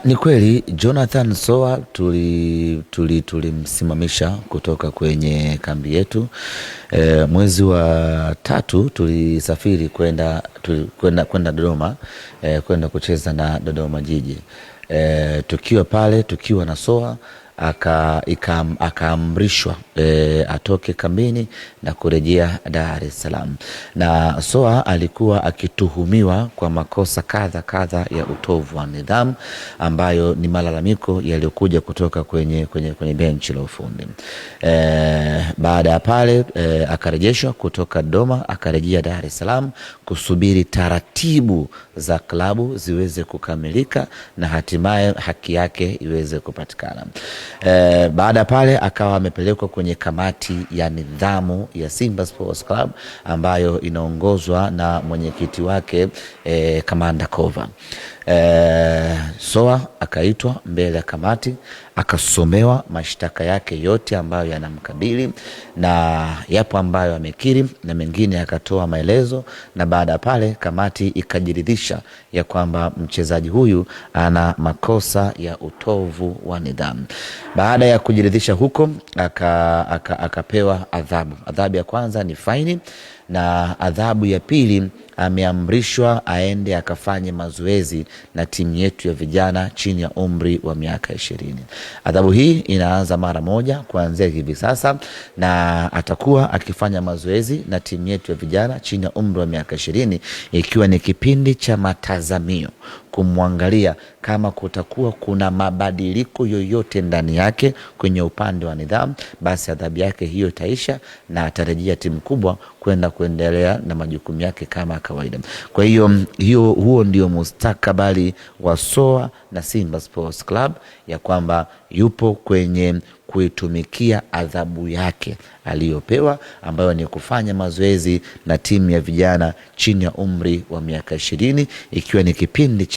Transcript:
Ni kweli Jonathan Soa tulimsimamisha kutoka kwenye kambi yetu. Mwezi wa tatu tulisafiri kwenda Dodoma, kwenda kucheza na Dodoma Jiji. Tukiwa pale, tukiwa na Soa akaamrishwa atoke kambini na kurejea Dar es Salaam. Na Soa alikuwa akituhumiwa kwa makosa kadha ya utovu wa nidhamu, ambayo ni malalamiko yaliyokuja kutoka kwenye benchi la ufundi. Baada ya pale akarejeshwa kutoka Dodoma, akarejea Dar es Salaam kusubiri taratibu za klabu ziweze kukamilika na hatimaye haki yake iweze kupatikana. Baada pale akawa amepelekwa kwenye kamati ya nidhamu ya Simba Sports Club ambayo inaongozwa na mwenyekiti wake Kamanda Kova. Soa akaitwa mbele ya kamati, akasomewa mashtaka yake yote ambayo yanamkabili, na yapo ambayo amekiri na mengine akatoa maelezo. Na baada pale kamati ikajiridhisha ya kwamba mchezaji huyu ana makosa ya utovu wa nidhamu. Baada ya kujiridhisha huko akapewa adhabu. Adhabu ya kwanza ni faini, na adhabu ya pili ameamrishwa aende akafanye mazoezi na timu yetu ya vijana chini ya umri wa miaka 20. Adhabu hii inaanza mara moja kuanzia hivi sasa, na atakuwa akifanya mazoezi na timu yetu ya vijana chini ya umri wa miaka 20, ikiwa ni kipindi cha matazamio kumwangalia kama kutakuwa kuna mabadiliko yoyote ndani yake kwenye upande wa nidhamu, basi adhabu yake hiyo itaisha na atarejea timu kubwa kuendelea na majukumu yake kama kawaida. Kwa hiyo huo ndio mustakabali wa Soa na Simba Sports Club, ya kwamba yupo kwenye kuitumikia adhabu yake aliyopewa, ambayo ni kufanya mazoezi na timu ya vijana chini ya umri wa miaka 20, ikiwa ni kipindi